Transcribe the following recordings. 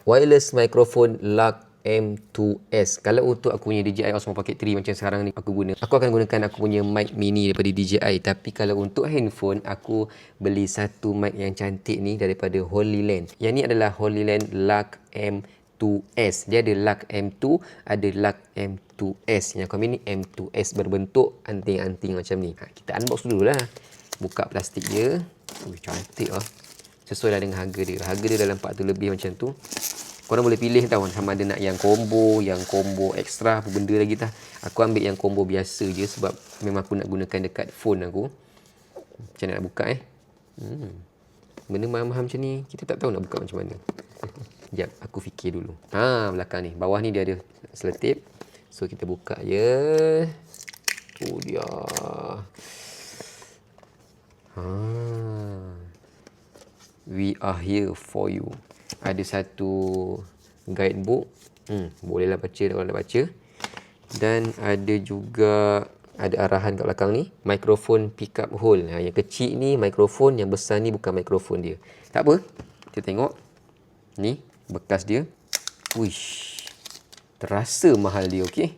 wireless microphone Lug M2S. Kalau untuk aku punya DJI Osmo Pocket 3 macam sekarang ni aku akan gunakan aku punya mic mini daripada DJI. Tapi kalau untuk handphone, aku beli satu mic yang cantik ni daripada HoloLens. Yang ni adalah HoloLens Lug M2S. Dia ada Lug M2, ada Lug M2S. Yang kami ni M2S berbentuk anting-anting macam ni. Kita unbox dulu lah. Buka plastik dia. Cantik lah. Sesuai lah dengan harga dia. Harga dia dalam 400 lebih macam tu. Korang boleh pilih tau, sama ada nak yang combo ekstra apa benda lagi tah. Aku ambil yang combo biasa je sebab memang aku nak gunakan dekat phone aku. Macam mana nak buka benda mahal-mahal macam ni, kita tak tahu nak buka macam mana. Sekejap, aku fikir dulu. Belakang ni, bawah ni dia ada seletip. So kita buka je. Tu dia. We are here for you. Ada satu guidebook. Bolehlah baca kalau nak baca. Dan ada juga arahan kat belakang ni. Microphone pickup hole. Yang kecil ni mikrofon, yang besar ni bukan mikrofon dia. Tak apa. Kita tengok. Ni bekas dia. Wish. Terasa mahal dia, okey.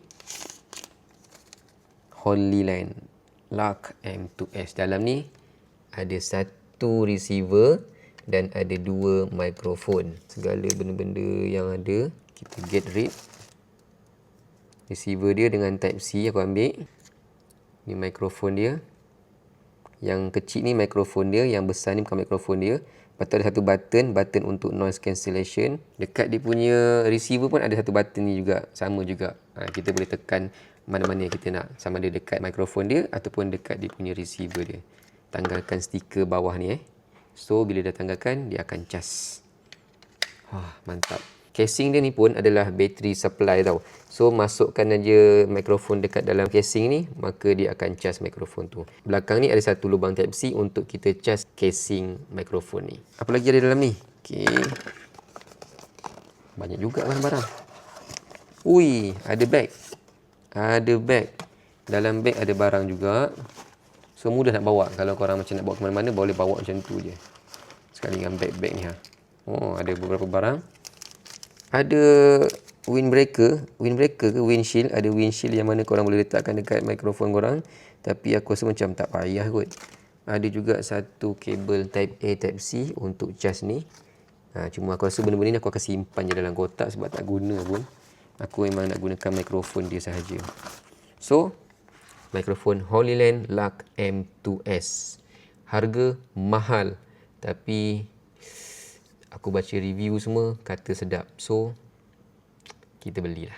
HoloLens Lug M2S. Dalam ni ada satu receiver dan ada dua mikrofon. Segala benda-benda yang ada kita get rid. Receiver dia dengan type C aku ambil. Ni mikrofon dia. Yang kecil ni mikrofon dia, yang besar ni bukan mikrofon dia. Lepas tu ada satu button untuk noise cancellation. Dekat dia punya receiver pun ada satu button ni juga, sama juga. Kita boleh tekan mana-mana yang kita nak, sama ada dekat mikrofon dia ataupun dekat dia punya receiver dia. Tanggalkan stiker bawah ni So bila dah tanggalkan, dia akan cas. Mantap. Casing dia ni pun adalah battery supply tau. So masukkan aja mikrofon dekat dalam casing ni, maka dia akan cas mikrofon tu. Belakang ni ada satu lubang type C untuk kita cas casing mikrofon ni. Apa lagi ada dalam ni? Okey. Banyak juga barang-barang. Ui, ada beg. Ada beg. Dalam beg ada barang juga. So mudah nak bawa. Kalau korang macam nak bawa ke mana-mana, boleh bawa macam tu je. Sekali dengan beg-beg ni ada beberapa barang. Ada windbreaker ke windshield. Ada windshield yang mana korang boleh letakkan dekat mikrofon korang. Tapi aku rasa macam tak payah kot. Ada juga satu kabel type A type C untuk cas ni. Cuma aku rasa benda-benda ni aku akan simpan je dalam kotak sebab tak guna pun. Aku memang nak gunakan mikrofon dia sahaja. So mikrofon HoloLens Lug M2S. Harga mahal, tapi aku baca review semua kata sedap. So kita belilah.